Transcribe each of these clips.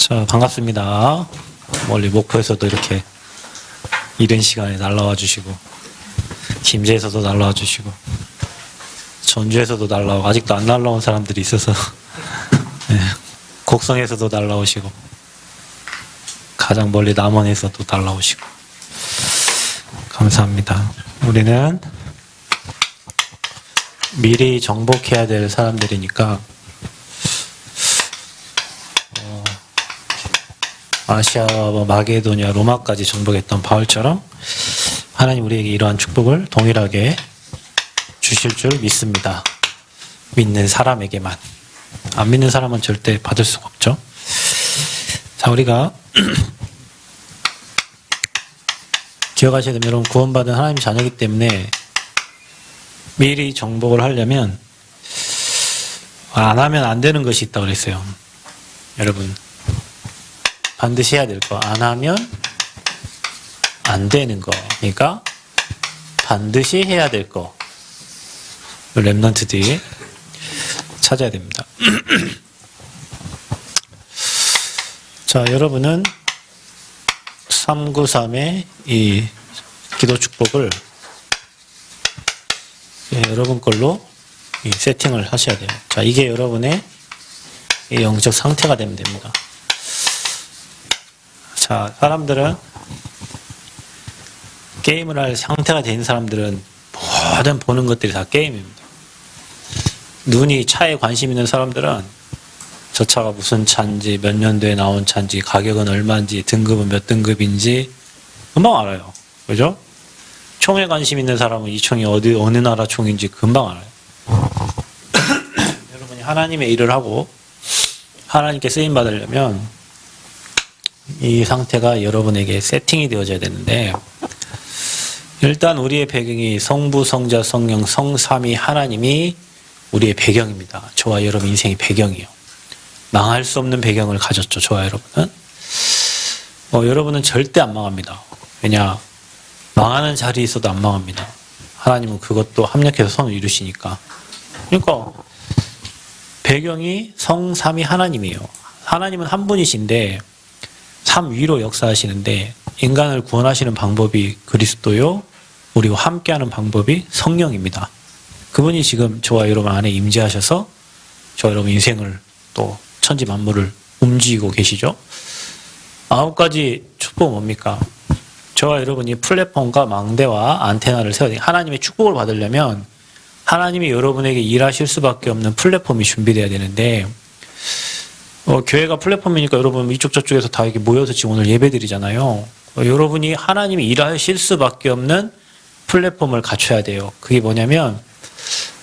자, 반갑습니다. 멀리 목포에서도 이렇게 이른 시간에 날라와 주시고, 김제에서도 날라와 주시고, 전주에서도 날라오고, 아직도 안 날라온 사람들이 있어서, 네, 곡성에서도 날라오시고, 가장 멀리 남원에서도 날라오시고, 감사합니다. 우리는 미리 정복해야 될 사람들이니까, 아시아, 마게도냐, 로마까지 정복했던 바울처럼 하나님 우리에게 이러한 축복을 동일하게 주실 줄 믿습니다. 믿는 사람에게만. 안 믿는 사람은 절대 받을 수가 없죠. 자, 우리가 기억하셔야 됩니다. 여러분, 구원받은 하나님 자녀이기 때문에 미리 정복을 하려면 안 하면 안 되는 것이 있다고 그랬어요. 여러분, 반드시 해야 될 거. 안 하면 안 되는 거. 그러니까 반드시 해야 될 거. 랩넌트들이 찾아야 됩니다. 자, 여러분은 393의 이 기도 축복을 여러분 걸로 이 세팅을 하셔야 돼요. 자, 이게 여러분의 이 영적 상태가 되면 됩니다. 자, 사람들은 게임을 할 상태가 된 사람들은 모든 보는 것들이 다 게임입니다. 눈이 차에 관심 있는 사람들은 저 차가 무슨 차인지, 몇 년도에 나온 차인지, 가격은 얼마인지, 등급은 몇 등급인지 금방 알아요. 그죠? 총에 관심 있는 사람은 이 총이 어느 나라 총인지 금방 알아요. 여러분이 하나님의 일을 하고 하나님께 쓰임 받으려면 이 상태가 여러분에게 세팅이 되어져야 되는데, 일단 우리의 배경이 성부, 성자, 성령, 성삼위 하나님이 우리의 배경입니다. 저와 여러분 인생의 배경이에요. 망할 수 없는 배경을 가졌죠. 저와 여러분은. 여러분은 절대 안 망합니다. 왜냐? 망하는 자리에 있어도 안 망합니다. 하나님은 그것도 합력해서 선을 이루시니까. 그러니까 배경이 성삼위 하나님이에요. 하나님은 한 분이신데 삶 위로 역사하시는데, 인간을 구원하시는 방법이 그리스도요, 우리와 함께하는 방법이 성령입니다. 그분이 지금 저와 여러분 안에 임재하셔서 저와 여러분 인생을 또 천지 만물을 움직이고 계시죠. 9가지 축복은 뭡니까? 저와 여러분이 플랫폼과 망대와 안테나를 세워야 돼요. 하나님의 축복을 받으려면 하나님이 여러분에게 일하실 수밖에 없는 플랫폼이 준비돼야 되는데, 교회가 플랫폼이니까 여러분 이쪽 저쪽에서 다 이렇게 모여서 지금 오늘 예배드리잖아요. 여러분이 하나님이 일하실 수밖에 없는 플랫폼을 갖춰야 돼요. 그게 뭐냐면,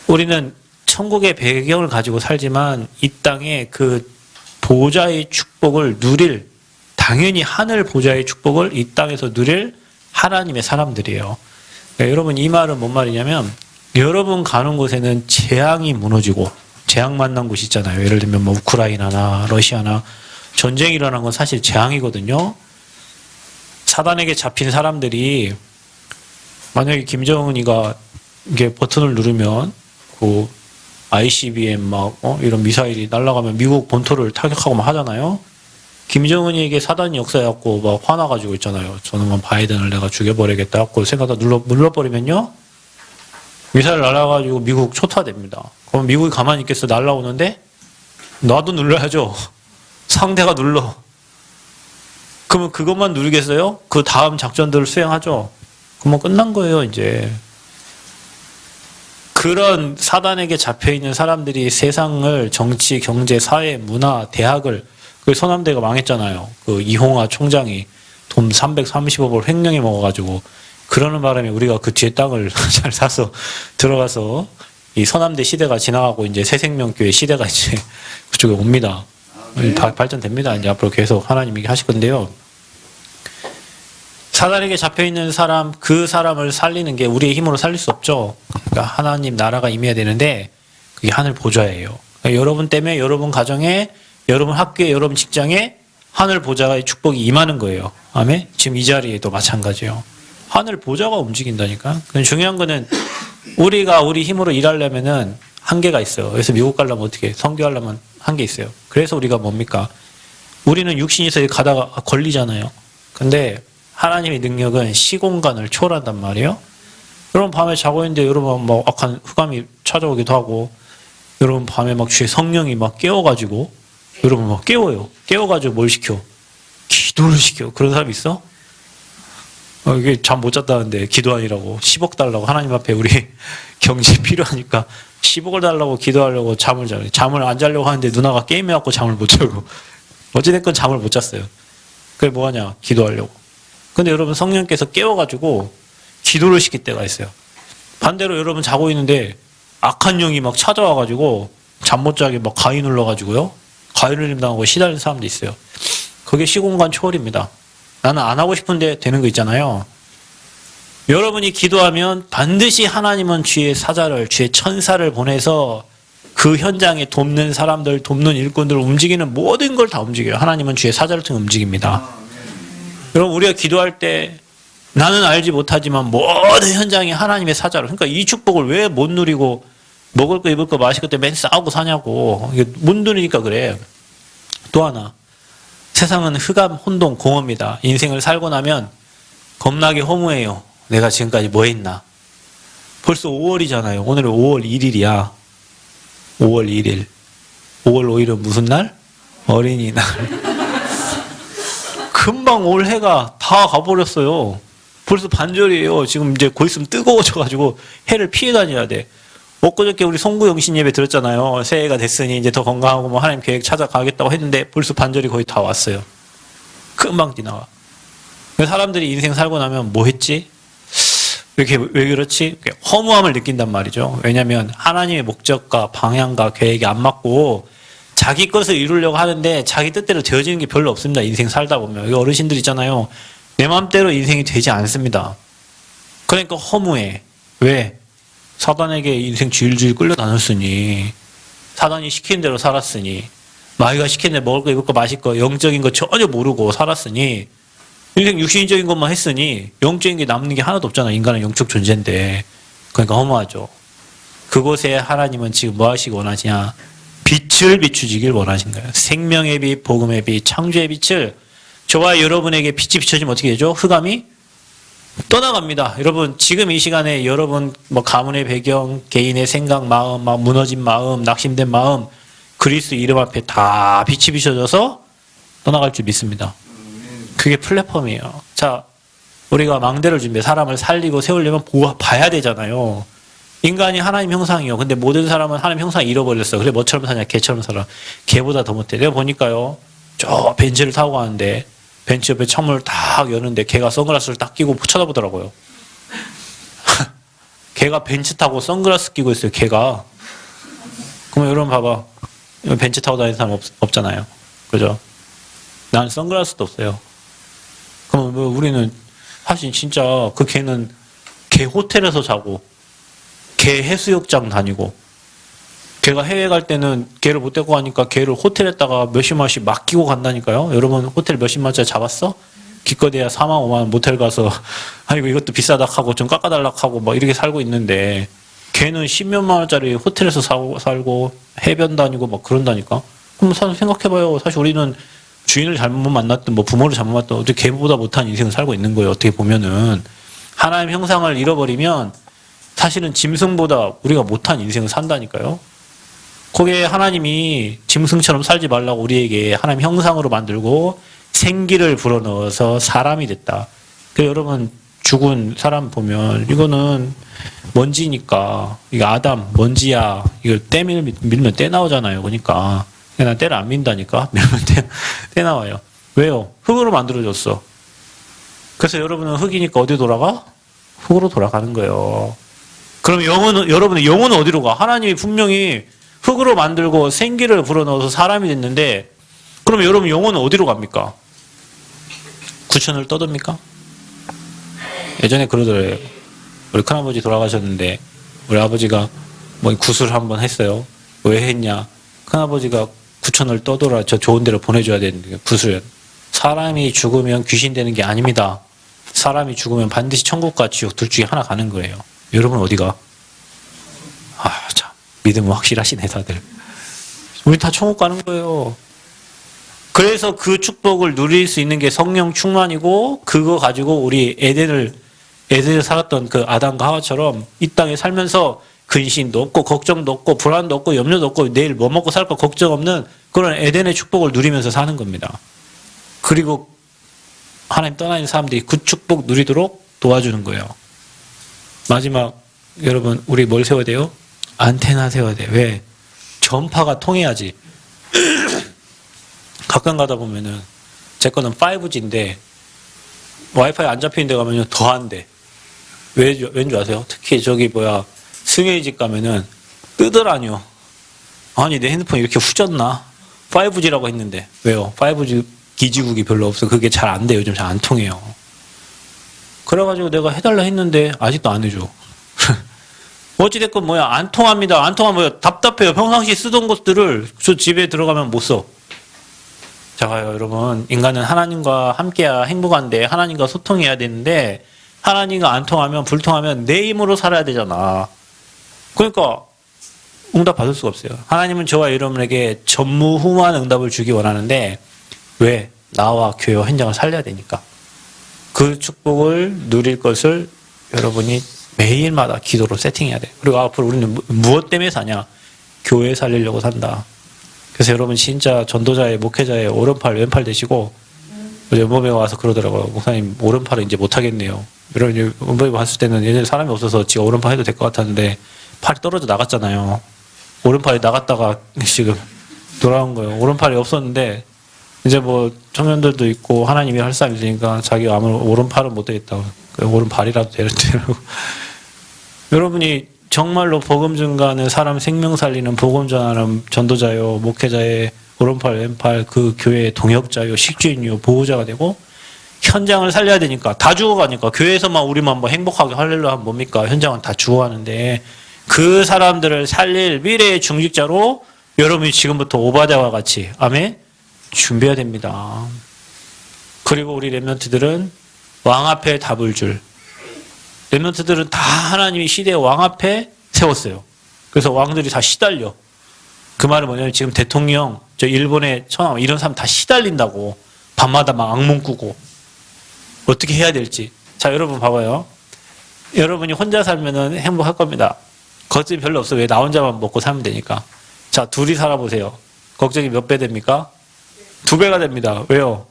우리는 천국의 배경을 가지고 살지만 이 땅에 그 보좌의 축복을 누릴, 당연히 하늘 보좌의 축복을 이 땅에서 누릴 하나님의 사람들이에요. 그러니까 여러분, 이 말은 뭔 말이냐면, 여러분 가는 곳에는 재앙이 무너지고, 재앙 만난 곳이 있잖아요. 예를 들면 뭐 우크라이나나 러시아나 전쟁이 일어난 건 사실 재앙이거든요. 사단에게 잡힌 사람들이, 만약에 김정은이가 이게 버튼을 누르면 그 ICBM 막 이런 미사일이 날아가면 미국 본토를 타격하고 막 하잖아요. 김정은이에게 사단이 역사해갖고 막 화나가지고 있잖아요. 저놈은 바이든을 내가 죽여버리겠다 하고 생각다 눌러버리면요, 미사일 날아가지고 미국 초토화됩니다. 그럼 미국이 가만히 있겠어? 날아오는데 나도 눌러야죠. 상대가 눌러. 그러면 그것만 누르겠어요? 그 다음 작전들을 수행하죠. 그러면 끝난 거예요, 이제. 그런 사단에게 잡혀있는 사람들이 세상을, 정치, 경제, 사회, 문화, 대학을, 그 서남대가 망했잖아요. 그 이홍화 총장이 돈 330억을 횡령해 먹어가지고, 그러는 바람에 우리가 그 뒤에 땅을 잘 사서 들어가서 이 서남대 시대가 지나가고 이제 새생명교회 시대가 이제 그쪽에 옵니다. 발전됩니다. 이제 앞으로 계속 하나님이 하실 건데요. 사단에게 잡혀있는 사람, 그 사람을 살리는 게 우리의 힘으로 살릴 수 없죠. 그러니까 하나님 나라가 임해야 되는데 그게 하늘 보좌예요. 그러니까 여러분 때문에 여러분 가정에, 여러분 학교에, 여러분 직장에 하늘 보좌의 축복이 임하는 거예요. 아멘? 지금 이 자리에도 마찬가지예요. 하늘 보좌가 움직인다니까. 중요한 거는 우리가 우리 힘으로 일하려면은 한계가 있어요. 그래서 미국 가려면 어떻게, 선교하려면 한계 있어요. 그래서 우리가 뭡니까? 우리는 육신에서 가다가 걸리잖아요. 근데 하나님의 능력은 시공간을 초월한단 말이에요. 여러분 밤에 자고 있는데 여러분 막 악한 흑암이 찾아오기도 하고, 여러분 밤에 막 주의 성령이 막 깨워가지고, 여러분 막 깨워요. 깨워가지고 뭘 시켜? 기도를 시켜. 그런 사람 있어? 이게 잠 못 잤다는데 기도하니라고 10억 달라고 하나님 앞에 우리 경제 필요하니까 10억을 달라고 기도하려고 잠을 자요. 잠을 안 자려고 하는데 누나가 게임해갖고 잠을 못 자고 어찌됐건 잠을 못 잤어요. 그게 뭐하냐? 기도하려고. 근데 여러분 성령께서 깨워가지고 기도를 시킬 때가 있어요. 반대로 여러분 자고 있는데 악한 영이 막 찾아와가지고 잠 못 자게 막 가위 눌러가지고요. 가위 눌림 당하고 시달리는 사람도 있어요. 그게 시공간 초월입니다. 나는 안 하고 싶은데 되는 거 있잖아요. 여러분이 기도하면 반드시 하나님은 주의 사자를, 주의 천사를 보내서 그 현장에 돕는 사람들, 돕는 일꾼들을 움직이는 모든 걸 다 움직여요. 하나님은 주의 사자를 통해 움직입니다. 여러분 우리가 기도할 때 나는 알지 못하지만 모든 현장에 하나님의 사자로, 그러니까 이 축복을 왜 못 누리고 먹을 거 입을 거 마실 것 때문에 맨 싸우고 사냐고. 이게 못 누리니까 그래. 또 하나, 세상은 흑암, 혼동, 공허입니다. 인생을 살고 나면 겁나게 허무해요. 내가 지금까지 뭐 했나. 벌써 5월이잖아요. 오늘은 5월 1일이야. 5월 1일. 5월 5일은 무슨 날? 어린이날. 금방 올 해가 다 가버렸어요. 벌써 반절이에요. 지금 이제 곧 있으면 뜨거워져가지고 해를 피해 다녀야 돼. 엊그저께 우리 송구영신 예배 들었잖아요. 새해가 됐으니 이제 더 건강하고 뭐 하나님 계획 찾아가겠다고 했는데 벌써 반절이 거의 다 왔어요. 금방 지나가. 사람들이 인생 살고 나면 뭐 했지? 왜 그렇지? 허무함을 느낀단 말이죠. 왜냐하면 하나님의 목적과 방향과 계획이 안 맞고 자기 것을 이루려고 하는데 자기 뜻대로 되어지는 게 별로 없습니다. 인생 살다 보면. 여기 어르신들 있잖아요. 내 마음대로 인생이 되지 않습니다. 그러니까 허무해. 왜? 사단에게 인생 줄줄 끌려다녔으니, 사단이 시키는 대로 살았으니, 마귀가 시키는 대로 먹을 거 입을 거 마실 거 영적인 거 전혀 모르고 살았으니, 인생 육신적인 것만 했으니 영적인 게 남는 게 하나도 없잖아. 인간은 영적 존재인데. 그러니까 허무하죠. 그곳에 하나님은 지금 뭐 하시기 원하시냐? 빛을 비추시길 원하신 거예요. 생명의 빛, 복음의 빛, 창조의 빛을 저와 여러분에게 빛이 비춰지면 어떻게 되죠? 흑암이 떠나갑니다. 여러분 지금 이 시간에 여러분 뭐 가문의 배경, 개인의 생각, 마음, 막 무너진 마음, 낙심된 마음, 그리스도 이름 앞에 다 빛이 비춰져서 떠나갈 줄 믿습니다. 그게 플랫폼이에요. 자, 우리가 망대를 준비해 사람을 살리고 세우려면 봐야 되잖아요. 인간이 하나님 형상이요. 근데 모든 사람은 하나님 형상 잃어버렸어. 그래 뭐처럼 사냐? 개처럼 살아. 개보다 더 못해. 내가 보니까요. 저 벤츠를 타고 가는데 벤츠 옆에 창문을 딱 여는데 걔가 선글라스를 딱 끼고 쳐다보더라고요. 걔가 벤츠 타고 선글라스 끼고 있어요. 걔가. 그러면 여러분 봐봐. 벤츠 타고 다니는 사람 없잖아요. 그죠? 난 선글라스도 없어요. 그럼 뭐 우리는 사실 진짜 그 걔는 걔 호텔에서 자고 걔 해수욕장 다니고 걔가 해외 갈 때는 걔를 못 데리고 가니까 걔를 호텔에다가 몇십만원씩 맡기고 간다니까요. 여러분 호텔 몇십만원짜리 잡았어? 기껏해야 4만 5만 원 모텔 가서 아이고 이것도 비싸다 하고 좀 깎아달라 하고 막 이렇게 살고 있는데 걔는 10몇만 원짜리 호텔에서 살고 해변 다니고 막 그런다니까. 그럼 사실 생각해봐요. 사실 우리는 주인을 잘못 만났든 뭐 부모를 잘못 만났든 어떻게 걔보다 못한 인생을 살고 있는 거예요. 어떻게 보면은 하나님 형상을 잃어버리면 사실은 짐승보다 우리가 못한 인생을 산다니까요. 거기에 하나님이 짐승처럼 살지 말라고 우리에게 하나님 형상으로 만들고 생기를 불어넣어서 사람이 됐다. 그래서 여러분 죽은 사람 보면 이거는 먼지니까 이거 아담 먼지야. 이걸 때 밀면 때 나오잖아요. 그러니까 난 때를 안 민다니까. 밀면 때 나와요. 왜요? 흙으로 만들어졌어. 그래서 여러분은 흙이니까 어디 돌아가? 흙으로 돌아가는 거예요. 그럼 여러분의 영혼은 어디로 가? 하나님이 분명히 흙으로 만들고 생기를 불어넣어서 사람이 됐는데 그럼 여러분 영혼은 어디로 갑니까? 구천을 떠듭니까? 예전에 그러더래요. 우리 큰아버지 돌아가셨는데 우리 아버지가 뭐 구슬 한번 했어요. 왜 했냐? 큰아버지가 구천을 떠돌아 저 좋은 데로 보내줘야 되는데 구슬. 사람이 죽으면 귀신 되는 게 아닙니다. 사람이 죽으면 반드시 천국과 지옥 둘 중에 하나 가는 거예요. 여러분 어디가? 아, 참 믿음은 확실하시네 다들. 우리 다 천국 가는 거예요. 그래서 그 축복을 누릴 수 있는 게 성령 충만이고 그거 가지고 우리 에덴을 살았던 그 아담과 하와처럼 이 땅에 살면서 근심도 없고 걱정도 없고 불안도 없고 염려도 없고 내일 뭐 먹고 살까 걱정 없는 그런 에덴의 축복을 누리면서 사는 겁니다. 그리고 하나님 떠나 있는 사람들이 그 축복 누리도록 도와주는 거예요. 마지막 여러분 우리 뭘 세워야 돼요? 안테나 세워야 돼. 왜? 전파가 통해야지. 가끔 가다 보면은 제 거는 5G인데 와이파이 안 잡히는 데 가면은 더 안 돼. 왠 줄 아세요? 특히 저기 승혜의 집 가면은 뜨더라뇨. 아니 내 핸드폰 이렇게 후졌나? 5G라고 했는데 왜요? 5G 기지국이 별로 없어. 그게 잘 안 돼. 요즘 잘 안 통해요. 그래가지고 내가 해달라 했는데 아직도 안 해줘. 어찌됐건 안 통합니다. 안 통하면 답답해요. 평상시에 쓰던 것들을 저 집에 들어가면 못 써. 자, 봐요, 여러분. 인간은 하나님과 함께야 행복한데 하나님과 소통해야 되는데 하나님과 안 통하면 불통하면 내 힘으로 살아야 되잖아. 그러니까 응답 받을 수가 없어요. 하나님은 저와 여러분에게 전무후무한 응답을 주기 원하는데 왜? 나와 교회와 현장을 살려야 되니까. 그 축복을 누릴 것을 여러분이 매일마다 기도로 세팅해야 돼. 그리고 앞으로 우리는 무엇 때문에 사냐? 교회 살리려고 산다. 그래서 여러분 진짜 전도자의 목회자의 오른팔 왼팔 되시고 연범에 와서 그러더라고요. 목사님 오른팔은 이제 못하겠네요. 여러분 연범에 봤을 때는 예전에 사람이 없어서 지가 오른팔 해도 될 것 같았는데 팔이 떨어져 나갔잖아요. 오른팔이 나갔다가 지금 돌아온 거예요. 오른팔이 없었는데 이제 청년들도 있고 하나님이 할 사람이 있으니까 자기가 아무런 오른팔은 못 되겠다고. 오른발이라도 되라고. 여러분이 정말로 복음 증가하는 사람 생명 살리는 복음 전하는 전도자요, 목회자의 오른팔 왼팔 그 교회의 동역자요, 식주인요, 보호자가 되고 현장을 살려야 되니까 다 죽어가니까 교회에서만 우리만 행복하게 할렐루야 하면 뭡니까? 현장은 다 죽어가는데 그 사람들을 살릴 미래의 중직자로 여러분이 지금부터 오바댜와 같이 아멘 준비해야 됩니다. 그리고 우리 렘넌트들은 왕 앞에 답을 줄. 렘넌트들은 다 하나님이 시대의 왕 앞에 세웠어요. 그래서 왕들이 다 시달려. 그 말은 뭐냐면 지금 대통령, 저 일본의 천황 이런 사람 다 시달린다고. 밤마다 막 악몽 꾸고. 어떻게 해야 될지. 자, 여러분 봐봐요. 여러분이 혼자 살면은 행복할 겁니다. 걱정이 별로 없어. 왜? 나 혼자만 먹고 살면 되니까. 자, 둘이 살아보세요. 걱정이 몇 배 됩니까? 2배가 됩니다. 왜요?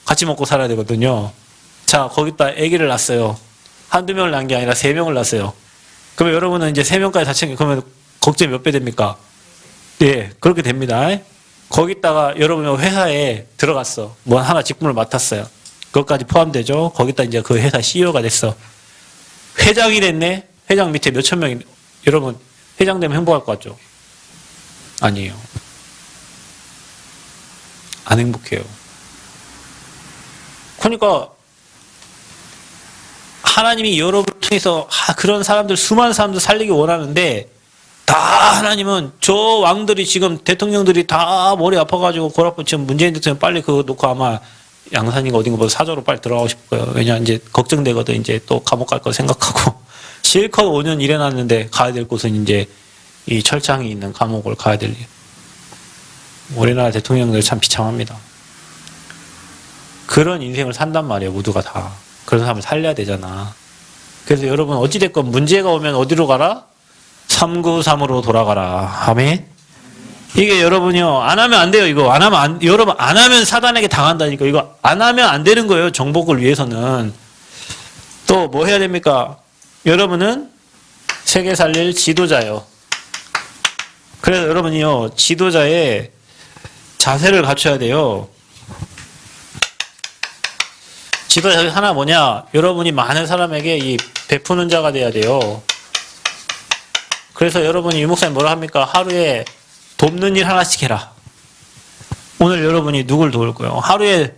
같이 먹고 살아야 되거든요. 자, 거기다 아기를 낳았어요. 한두 명을 낳은 게 아니라 3명을 낳았어요. 그러면 여러분은 이제 3명까지 다 챙겨. 그러면 걱정이 몇 배 됩니까? 예, 그렇게 됩니다. 거기다가 여러분 회사에 들어갔어. 하나 직분을 맡았어요. 그것까지 포함되죠. 거기다 이제 그 회사 CEO가 됐어. 회장이 됐네? 회장 밑에 몇천 명이, 여러분, 회장 되면 행복할 것 같죠? 아니에요. 안 행복해요. 그러니까, 하나님이 여러분을 통해서 그런 사람들, 수많은 사람들 살리기 원하는데 다 하나님은 저 왕들이 지금 대통령들이 다 머리 아파가지고 골 아파 지금 문재인 대통령 빨리 그거 놓고 아마 양산인가 어딘가 사저로 빨리 들어가고 싶을 거예요. 왜냐 이제 걱정되거든. 이제 또 감옥 갈 거 생각하고 실컷 5년 일해놨는데 가야 될 곳은 이제 이 철창이 있는 감옥을 가야 될 일. 우리나라 대통령들 참 비참합니다. 그런 인생을 산단 말이에요. 모두가 다. 그런 사람을 살려야 되잖아. 그래서 여러분 어찌됐건 문제가 오면 어디로 가라? 393으로 돌아가라. 아멘. 이게 여러분이요. 안 하면 안 돼요. 이거 안 하면 여러분 안 하면 사단에게 당한다니까. 이거 안 하면 안 되는 거예요. 정복을 위해서는. 또 뭐 해야 됩니까? 여러분은 세계 살릴 지도자예요. 그래서 여러분이요. 지도자의 자세를 갖춰야 돼요. 지도자 하나 뭐냐? 여러분이 많은 사람에게 이 베푸는 자가 돼야 돼요. 그래서 여러분이 유목사님 뭐라 합니까? 하루에 돕는 일 하나씩 해라. 오늘 여러분이 누굴 도울 거예요? 하루에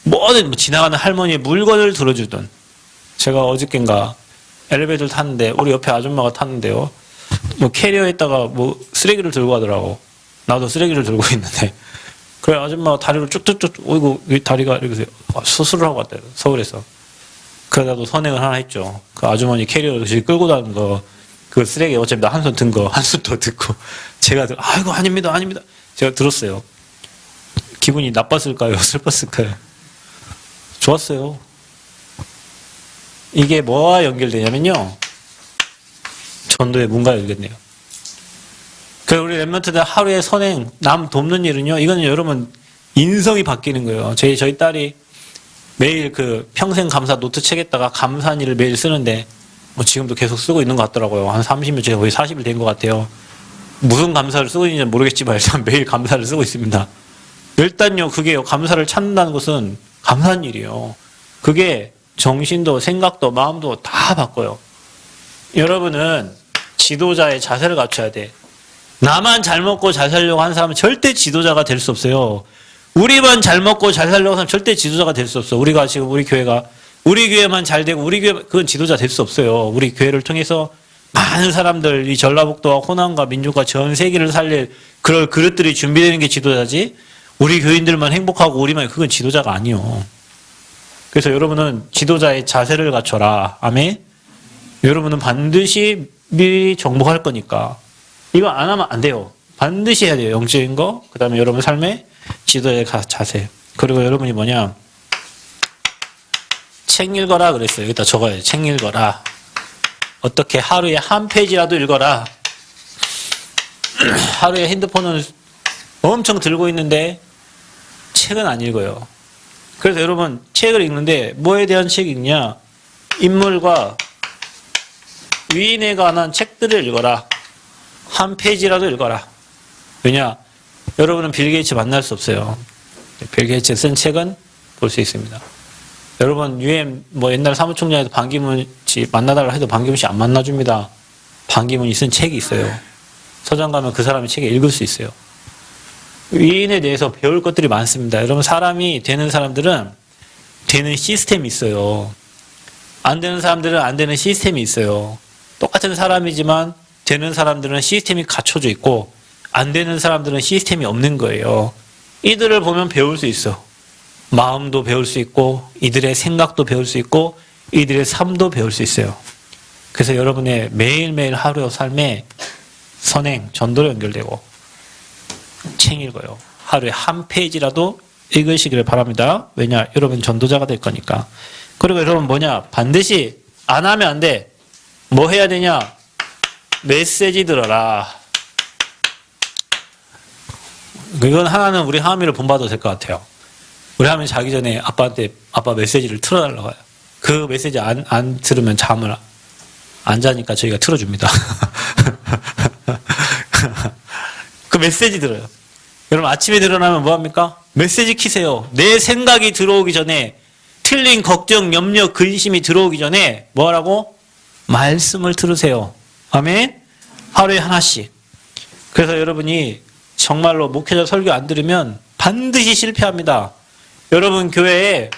뭐든 지나가는 할머니의 물건을 들어주든. 제가 어저께인가 엘리베이터를 탔는데 우리 옆에 아줌마가 탔는데요. 캐리어에다가 쓰레기를 들고 가더라고. 나도 쓰레기를 들고 있는데. 그래 아줌마가 다리를 쭉쭉쭉 어이구 다리가 이렇게 수술을 하고 왔대요. 서울에서. 그러다도 선행을 하나 했죠. 그 아주머니 캐리어를 끌고 다니는 거 그 쓰레기 어차피 나 한 손 든 거 한 손 더 듣고 제가 아이고 아닙니다. 제가 들었어요. 기분이 나빴을까요? 슬펐을까요? 좋았어요. 이게 뭐와 연결되냐면요. 전도의 문과 연결돼요. 그래서 우리 랩런트들 하루에 선행, 남 돕는 일은요. 이거는 여러분 인성이 바뀌는 거예요. 저희 딸이 매일 그 평생 감사 노트 책에다가 감사한 일을 매일 쓰는데 뭐 지금도 계속 쓰고 있는 것 같더라고요. 한 30일, 거의 40일 된 것 같아요. 무슨 감사를 쓰고 있는지 모르겠지만 일단 매일 감사를 쓰고 있습니다. 일단요, 그게 감사를 찾는다는 것은 감사한 일이에요. 그게 정신도 생각도 마음도 다 바꿔요. 여러분은 지도자의 자세를 갖춰야 돼. 나만 잘 먹고 잘 살려고 하는 사람은 절대 지도자가 될 수 없어요. 우리만 잘 먹고 잘 살려고 하는 사람은 절대 지도자가 될 수 없어. 우리가 지금 우리 교회만 잘 되고 우리 교회 그건 지도자 될 수 없어요. 우리 교회를 통해서 많은 사람들 이 전라북도와 호남과 민족과 전 세계를 살릴 그럴 그릇들이 준비되는 게 지도자지. 우리 교인들만 행복하고 우리만 그건 지도자가 아니요. 그래서 여러분은 지도자의 자세를 갖춰라. 아멘. 여러분은 반드시 미리 정복할 거니까 이거 안 하면 안 돼요. 반드시 해야 돼요. 영적인 거. 그다음에 여러분 삶의 지도자의 자세. 그리고 여러분이 뭐냐? 책 읽어라 그랬어요. 여기다 적어요. 책 읽어라. 어떻게 하루에 한 페이지라도 읽어라. 하루에 핸드폰은 엄청 들고 있는데 책은 안 읽어요. 그래서 여러분 책을 읽는데 뭐에 대한 책 읽냐? 인물과 위인에 관한 책들을 읽어라. 한 페이지라도 읽어라. 왜냐? 여러분은 빌 게이츠 만날 수 없어요. 빌 게이츠 쓴 책은 볼 수 있습니다. 여러분 유엔 뭐 옛날 사무총장에도 반기문 씨 만나달라 해도 반기문 씨 안 만나줍니다. 반기문이 쓴 책이 있어요. 서점 가면 그 사람의 책을 읽을 수 있어요. 위인에 대해서 배울 것들이 많습니다. 여러분 사람이 되는 사람들은 되는 시스템이 있어요. 안 되는 사람들은 안 되는 시스템이 있어요. 똑같은 사람이지만 되는 사람들은 시스템이 갖춰져 있고 안 되는 사람들은 시스템이 없는 거예요. 이들을 보면 배울 수 있어. 마음도 배울 수 있고 이들의 생각도 배울 수 있고 이들의 삶도 배울 수 있어요. 그래서 여러분의 매일매일 하루의 삶에 선행, 전도로 연결되고 책 읽어요. 하루에 한 페이지라도 읽으시기를 바랍니다. 왜냐? 여러분 전도자가 될 거니까. 그리고 여러분 뭐냐? 반드시 안 하면 안 돼. 뭐 해야 되냐? 메시지 들어라. 이건 하나는 우리 하미를 본받아도 될 것 같아요. 우리 하미 자기 전에 아빠한테 아빠 메시지를 틀어달라고 해요. 그 메시지 안 들으면 잠을 안 자니까 저희가 틀어줍니다. 그 메시지 들어요. 여러분 아침에 일어나면 뭐합니까? 메시지 키세요. 내 생각이 들어오기 전에 틀린 걱정, 염려, 근심이 들어오기 전에 뭐하라고? 말씀을 들으세요. 아멘? 하루에 하나씩. 그래서 여러분이 정말로 목회자 설교 안 들으면 반드시 실패합니다. 여러분 교회에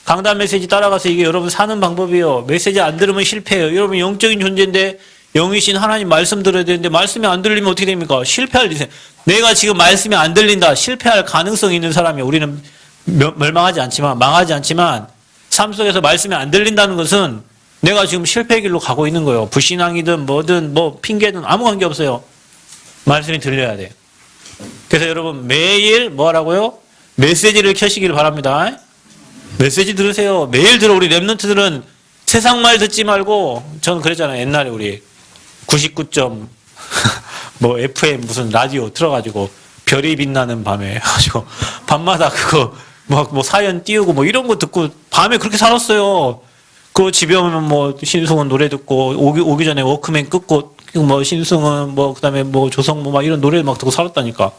강단 메시지 따라가서 이게 여러분 사는 방법이에요. 메시지 안 들으면 실패해요. 여러분 영적인 존재인데 영이신 하나님 말씀 들어야 되는데 말씀이 안 들리면 어떻게 됩니까? 실패할 일이세요. 내가 지금 말씀이 안 들린다. 실패할 가능성이 있는 사람이에요. 우리는 멸망하지 않지만 망하지 않지만 삶 속에서 말씀이 안 들린다는 것은 내가 지금 실패의 길로 가고 있는 거예요. 불신앙이든 뭐든 뭐 핑계든 아무 관계 없어요. 말씀이 들려야 돼요. 그래서 여러분 매일 뭐 하라고요? 메시지를 켜시길 바랍니다. 메시지 들으세요. 매일 들어. 우리 랩런트들은 세상 말 듣지 말고 저는 그랬잖아요. 옛날에 우리 99점 뭐 FM 무슨 라디오 틀어가지고 별이 빛나는 밤에 가지고 밤마다 그거 뭐 사연 띄우고 뭐 이런 거 듣고 밤에 그렇게 살았어요. 그 집에 오면 뭐 신승은 노래 듣고 오기 전에 워크맨 끄고 뭐 신승은 뭐 그다음에 뭐 조성모 막 이런 노래 막 듣고 살았다니까.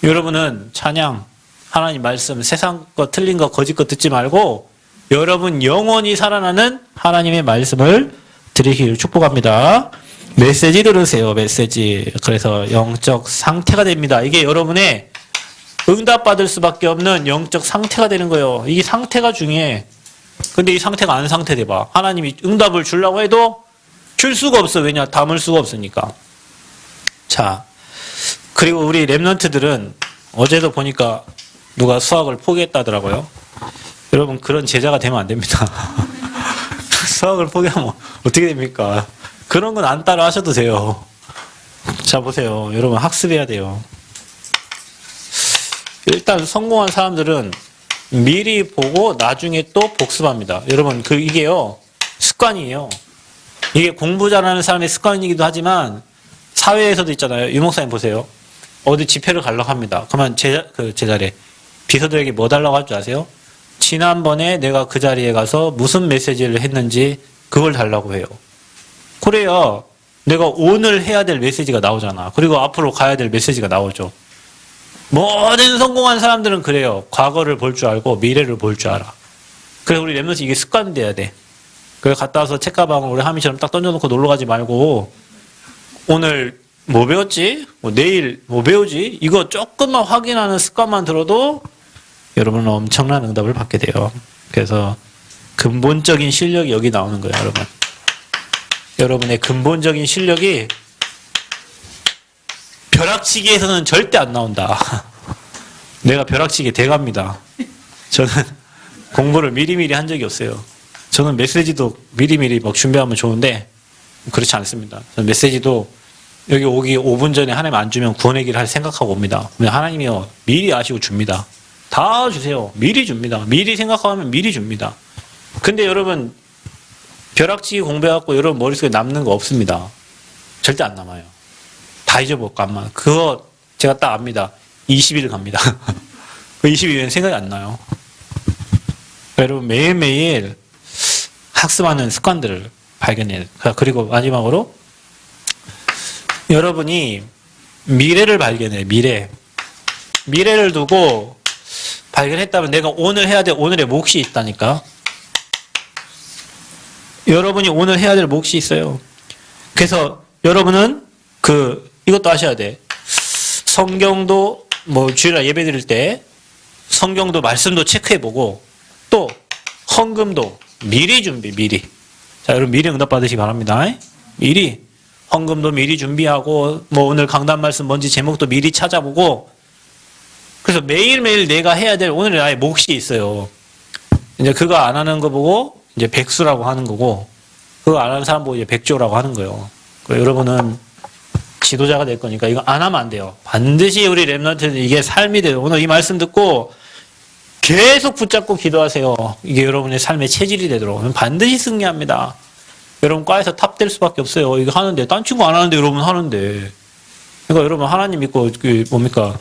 여러분은 찬양 하나님 말씀 세상 거 틀린 거 거짓 거 듣지 말고 여러분 영원히 살아나는 하나님의 말씀을 드리기를 축복합니다. 메시지 들으세요. 메시지. 그래서 영적 상태가 됩니다. 이게 여러분의 응답받을 수밖에 없는 영적 상태가 되는 거예요. 이게 상태가 중요해. 근데 이 상태가 안 상태돼봐. 하나님이 응답을 주려고 해도 줄 수가 없어. 왜냐? 담을 수가 없으니까. 자, 그리고 우리 랩런트들은 어제도 보니까 누가 수학을 포기했다더라고요. 여러분 그런 제자가 되면 안 됩니다. 수학을 포기하면 어떻게 됩니까? 그런 건 안 따라 하셔도 돼요. 자 보세요. 여러분 학습해야 돼요. 일단 성공한 사람들은 미리 보고 나중에 또 복습합니다. 여러분, 이게요, 습관이에요. 이게 공부 잘하는 사람의 습관이기도 하지만, 사회에서도 있잖아요. 유 목사님 보세요. 어디 집회를 가려고 합니다. 그러면 제자리에 비서들에게 뭐 달라고 할 줄 아세요? 지난번에 내가 그 자리에 가서 무슨 메시지를 했는지 그걸 달라고 해요. 그래야 내가 오늘 해야 될 메시지가 나오잖아. 그리고 앞으로 가야 될 메시지가 나오죠. 모든 성공한 사람들은 그래요. 과거를 볼 줄 알고 미래를 볼 줄 알아. 그래서 우리 랩런트 이게 습관돼야 돼. 그래서 갔다 와서 책가방을 우리 하미처럼 딱 던져놓고 놀러 가지 말고 오늘 뭐 배웠지? 내일 뭐 배우지? 이거 조금만 확인하는 습관만 들어도 여러분은 엄청난 응답을 받게 돼요. 그래서 근본적인 실력이 여기 나오는 거예요, 여러분. 여러분의 근본적인 실력이 벼락치기에서는 절대 안 나온다. 내가 벼락치기 대가입니다. 저는 공부를 미리미리 한 적이 없어요. 저는 메시지도 미리미리 막 준비하면 좋은데 그렇지 않습니다. 저는 메시지도 여기 오기 5분 전에 하나님 안 주면 구원의 길을 할 생각하고 옵니다. 그냥 하나님이요, 미리 아시고 줍니다. 다 주세요. 미리 줍니다. 미리 생각하면 미리 줍니다. 근데 여러분, 벼락치기 공부해갖고 여러분 머릿속에 남는 거 없습니다. 절대 안 남아요. 다 잊어버릴까, 아마. 그거 제가 딱 압니다. 20일 갑니다. 그 20일은 생각이 안 나요. 여러분, 매일매일 학습하는 습관들을 발견해야 돼요. 그리고 마지막으로, 여러분이 미래를 발견해요. 미래를 두고 발견했다면 내가 오늘 해야 될 오늘의 몫이 있다니까. 여러분이 오늘 해야 될 몫이 있어요. 그래서 여러분은 이것도 아셔야 돼. 성경도 주일날 예배 드릴 때 성경도 말씀도 체크해보고 또 헌금도 미리 준비. 자, 여러분 미리 응답 받으시기 바랍니다. 미리 헌금도 미리 준비하고 오늘 강단 말씀 뭔지 제목도 미리 찾아보고. 그래서 매일매일 내가 해야 될 오늘의 나의 몫이 있어요. 이제 그거 안 하는 거 보고 이제 백수라고 하는 거고, 그거 안 하는 사람 보고 이제 백조라고 하는 거예요. 여러분은 지도자가 될 거니까 이거 안 하면 안 돼요. 반드시 우리 랩런트는 이게 삶이 돼요. 오늘 이 말씀 듣고 계속 붙잡고 기도하세요. 이게 여러분의 삶의 체질이 되도록. 반드시 승리합니다. 여러분 과에서 탑될 수밖에 없어요. 이거 하는데, 딴 친구 안 하는데 여러분 하는데. 그러니까 여러분 하나님 믿고 뭡니까?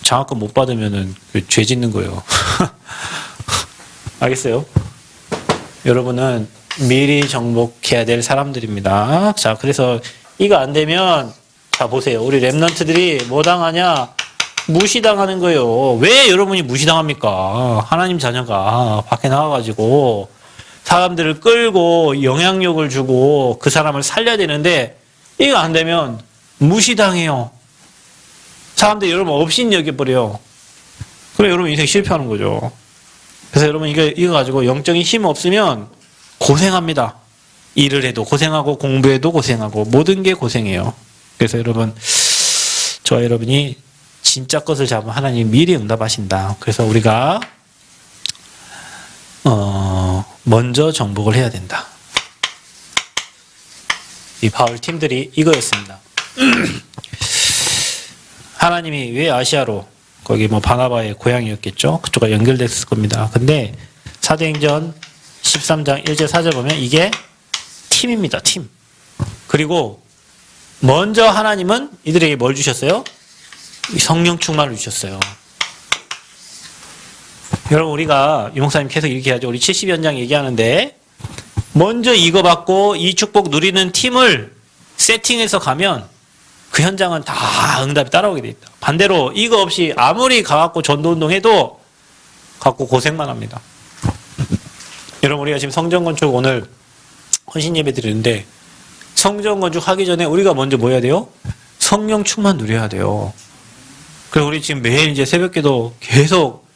장학금 못 받으면은 죄 짓는 거예요. 알겠어요? 여러분은 미리 정복해야 될 사람들입니다. 자, 그래서 이거 안 되면, 자, 보세요. 우리 랩런트들이 뭐 당하냐? 무시당하는 거예요. 왜 여러분이 무시당합니까? 하나님 자녀가 밖에 나와가지고 사람들을 끌고 영향력을 주고 그 사람을 살려야 되는데, 이거 안 되면 무시당해요. 사람들이 여러분 없인 여겨버려요. 그래, 여러분 인생 실패하는 거죠. 그래서 여러분 이거 가지고 영적인 힘 없으면 고생합니다. 일을 해도 고생하고 공부해도 고생하고 모든 게 고생해요. 그래서 여러분, 저와 여러분이 진짜 것을 잡으면 하나님 미리 응답하신다. 그래서 우리가 먼저 정복을 해야 된다. 이 바울 팀들이 이거였습니다. 하나님이 왜 아시아로, 거기 바나바의 고향이었겠죠? 그쪽과 연결됐을 겁니다. 근데 사도행전 13장 1절 4절 보면 이게 팀입니다. 팀. 그리고 먼저 하나님은 이들에게 뭘 주셨어요? 성령 충만을 주셨어요. 여러분, 우리가 유목사님 계속 이렇게 하죠. 우리 70연장 얘기하는데 먼저 이거 받고 이 축복 누리는 팀을 세팅해서 가면 그 현장은 다 응답이 따라오게 돼 있다. 반대로 이거 없이 아무리 가갖고 전도운동 해도 갖고 고생만 합니다. 여러분, 우리가 지금 성전 건축 오늘 헌신 예배 드리는데 성전 건축 하기 전에 우리가 먼저 뭐 해야 돼요? 성령 충만 누려야 돼요. 그래서 우리 지금 매일 이제 새벽기도 계속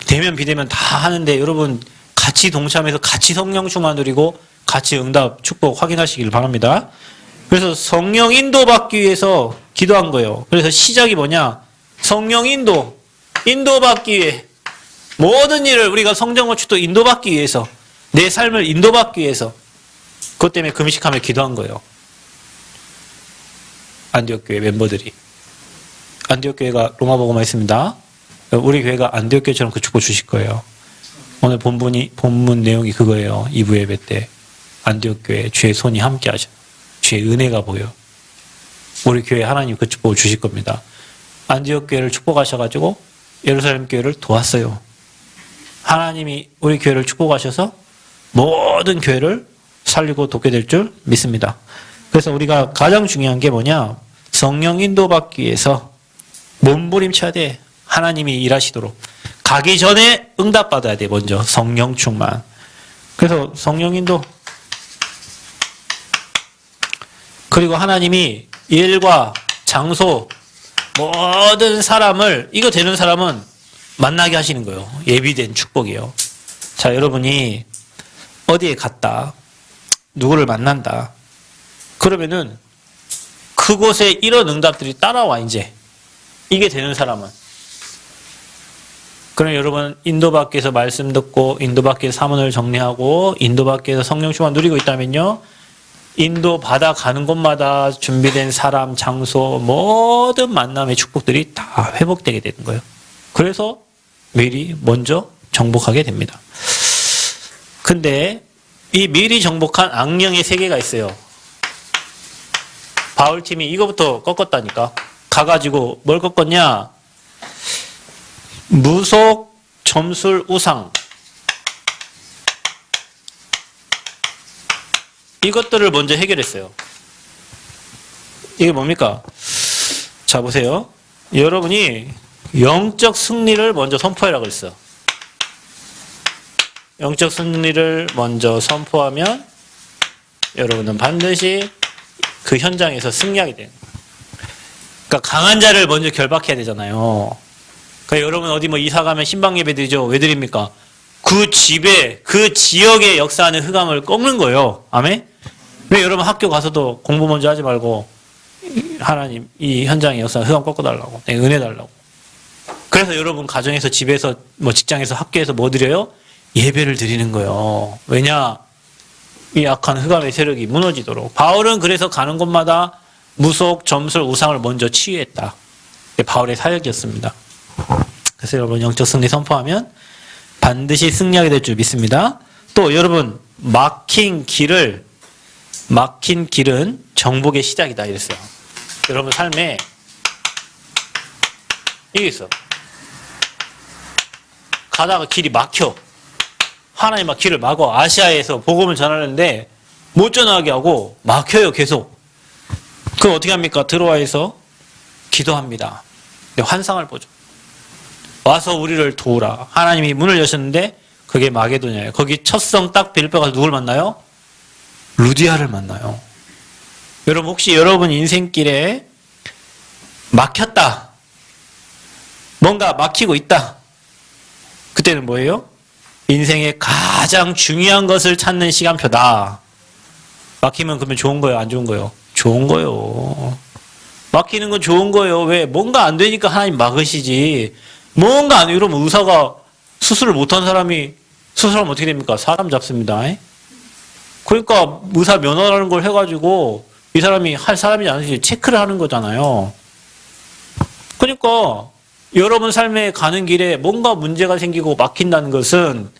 대면 비대면 다 하는데 여러분 같이 동참해서 같이 성령 충만 누리고 같이 응답 축복 확인하시길 바랍니다. 그래서 성령 인도받기 위해서 기도한 거예요. 그래서 시작이 뭐냐? 성령 인도받기 위해 모든 일을 우리가 성전 건축도 인도받기 위해서, 내 삶을 인도받기 위해서, 그것 때문에 금식하며 기도한 거예요. 안디옥 교회 멤버들이. 안디옥 교회가 로마복음화 있습니다. 우리 교회가 안디옥교회처럼 그 축복 주실 거예요. 오늘 본문 내용이 그거예요. 2부 예배 때 안디옥교회 주의 손이 함께 하셔. 주의 은혜가 보여. 우리 교회 하나님 그 축복을 주실 겁니다. 안디옥교회를 축복하셔가지고 예루살렘 교회를 도왔어요. 하나님이 우리 교회를 축복하셔서 모든 교회를 살리고 돕게 될 줄 믿습니다. 그래서 우리가 가장 중요한 게 뭐냐? 성령 인도받기 위해서 몸부림쳐야 돼. 하나님이 일하시도록. 가기 전에 응답받아야 돼. 먼저 성령 충만. 그래서 성령 인도. 그리고 하나님이 일과 장소 모든 사람을 이거 되는 사람은 만나게 하시는 거예요. 예비된 축복이에요. 자, 여러분이 어디에 갔다. 누구를 만난다. 그러면은 그곳에 이런 응답들이 따라와 이제. 이게 되는 사람은. 그럼 여러분 인도받기에서 말씀 듣고 인도받기에서 사문을 정리하고 인도받기에서 성령 충만 누리고 있다면요. 인도받아 가는 곳마다 준비된 사람, 장소, 모든 만남의 축복들이 다 회복되게 되는 거예요. 그래서 미리 먼저 정복하게 됩니다. 근데 이 미리 정복한 악령의 세계가 있어요. 바울팀이 이거부터 꺾었다니까. 가가지고 뭘 꺾었냐? 무속, 점술, 우상. 이것들을 먼저 해결했어요. 이게 뭡니까? 자, 보세요. 여러분이 영적 승리를 먼저 선포하라고 그랬어. 영적 승리를 먼저 선포하면 여러분은 반드시 그 현장에서 승리하게 돼요. 그러니까 강한 자를 먼저 결박해야 되잖아요. 그러니까 여러분 어디 뭐 이사 가면 신방 예배 드리죠. 왜 드립니까? 그 집에 그 지역에 역사하는 흑암을 꺾는 거예요. 아멘? 왜 여러분 학교 가서도 공부 먼저 하지 말고 하나님 이 현장에 역사하는 흑암 꺾어달라고, 은혜 달라고. 그래서 여러분 가정에서 집에서 뭐 직장에서 학교에서 뭐 드려요? 예배를 드리는 거예요. 왜냐? 이 악한 흑암의 세력이 무너지도록. 바울은 그래서 가는 곳마다 무속, 점술, 우상을 먼저 치유했다. 이게 바울의 사역이었습니다. 그래서 여러분 영적 승리 선포하면 반드시 승리하게 될 줄 믿습니다. 또 여러분 막힌 길은 정복의 시작이다 이랬어요. 여러분 삶에 이게 있어. 가다가 길이 막혀. 하나님 막 길을 막어. 아시아에서 복음을 전하는데 못 전하게 하고 막혀요 계속. 그럼 어떻게 합니까? 들어와서 기도합니다. 환상을 보죠. 와서 우리를 도우라. 하나님이 문을 여셨는데 그게 마게도냐예요. 거기 첫성 딱 빌립보 가서 누굴 만나요? 루디아를 만나요. 여러분 혹시 여러분 인생길에 막혔다. 뭔가 막히고 있다. 그때는 뭐예요? 인생의 가장 중요한 것을 찾는 시간표다. 막히면 그러면 좋은 거예요? 안 좋은 거예요? 좋은 거예요. 막히는 건 좋은 거예요. 왜? 뭔가 안 되니까 하나님 막으시지. 뭔가 안 돼. 이러면 의사가 수술을 못한 사람이 수술하면 어떻게 됩니까? 사람 잡습니다. 그러니까 의사 면허라는 걸 해가지고 이 사람이 할 사람이지 않은지 체크를 하는 거잖아요. 그러니까 여러분 삶에 가는 길에 뭔가 문제가 생기고 막힌다는 것은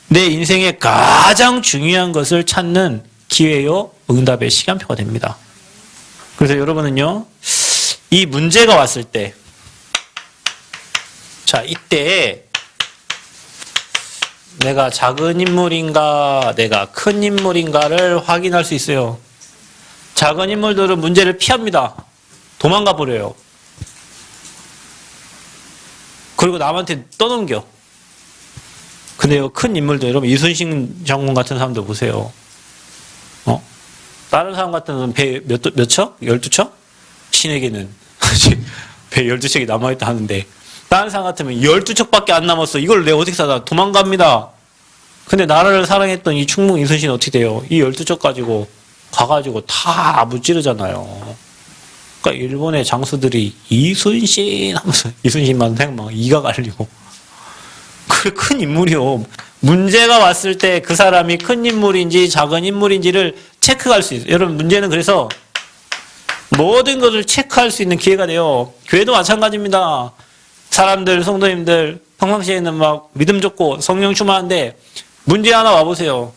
내 인생의 가장 중요한 것을 찾는 기회요, 응답의 시간표가 됩니다. 그래서 여러분은요, 이 문제가 왔을 때, 자, 이때 내가 작은 인물인가, 내가 큰 인물인가를 확인할 수 있어요. 작은 인물들은 문제를 피합니다. 도망가 버려요. 그리고 남한테 떠넘겨. 근데요, 큰 인물들, 여러분, 이순신 장군 같은 사람들 보세요. 다른 사람 같은 사람은 배 몇 척? 12척? 신에게는 배 12척이 남아있다 하는데, 다른 사람 같으면 12척밖에 안 남았어. 이걸 내가 어떻게 사다? 도망갑니다. 근데 나라를 사랑했던 이 충무 이순신은 어떻게 돼요? 이 12척 가지고 가가지고 다 무찌르잖아요. 그러니까 일본의 장수들이 이순신 하면서 이순신만 생각 이가 갈리고. 그게 큰 인물이요. 문제가 왔을 때 그 사람이 큰 인물인지 작은 인물인지를 체크할 수 있어요. 여러분 문제는 그래서 모든 것을 체크할 수 있는 기회가 돼요. 교회도 마찬가지입니다. 사람들, 성도님들 평상시에는 막 믿음 좋고 성령 충만한데 문제 하나 와보세요.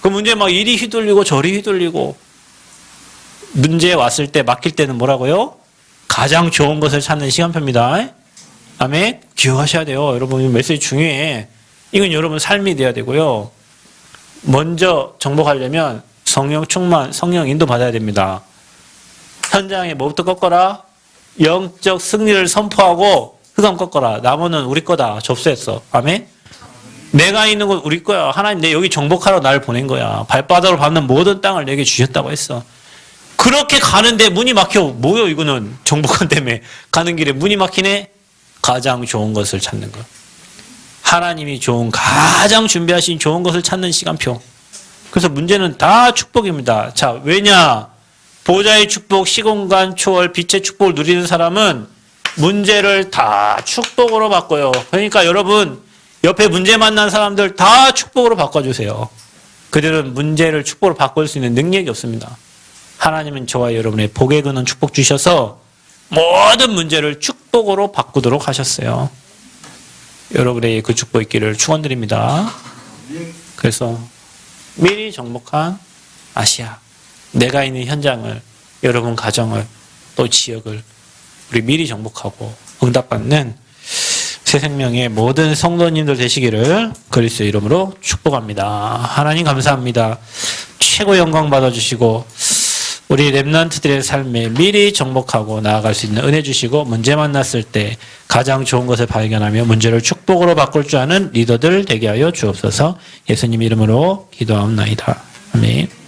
그 문제 막 이리 휘둘리고 저리 휘둘리고 문제 왔을 때 맡길 때는 뭐라고요? 가장 좋은 것을 찾는 시간표입니다. 아멘. 기억하셔야 돼요. 여러분 메시지 중요해. 이건 여러분 삶이 돼야 되고요. 먼저 정복하려면 성령 충만, 성령 인도 받아야 됩니다. 현장에 뭐부터 꺾어라? 영적 승리를 선포하고 흑암 꺾어라. 나무는 우리 거다. 접수했어. 아멘. 내가 있는 곳 우리 거야. 하나님 내 여기 정복하러 날 보낸 거야. 발바닥으로 밟는 모든 땅을 내게 주셨다고 했어. 그렇게 가는데 문이 막혀. 뭐요 이거는 정복한 때문에 가는 길에 문이 막히네. 가장 좋은 것을 찾는 것. 하나님이 좋은 가장 준비하신 좋은 것을 찾는 시간표. 그래서 문제는 다 축복입니다. 자, 왜냐? 보좌의 축복, 시공간 초월, 빛의 축복을 누리는 사람은 문제를 다 축복으로 바꿔요. 그러니까 여러분 옆에 문제 만난 사람들 다 축복으로 바꿔주세요. 그들은 문제를 축복으로 바꿀 수 있는 능력이 없습니다. 하나님은 저와 여러분의 복에 거는 축복 주셔서 모든 문제를 축복으로 바꾸도록 하셨어요. 여러분의 그 축복 있기를 축원드립니다. 그래서 미리 정복한 아시아, 내가 있는 현장을, 여러분 가정을, 또 지역을 우리 미리 정복하고 응답받는 새 생명의 모든 성도님들 되시기를 그리스도의 이름으로 축복합니다. 하나님 감사합니다. 최고 영광 받아주시고 우리 렘넌트들의 삶에 미리 정복하고 나아갈 수 있는 은혜 주시고 문제 만났을 때 가장 좋은 것을 발견하며 문제를 축복으로 바꿀 줄 아는 리더들 되게 하여 주옵소서. 예수님 이름으로 기도하옵나이다. 아멘.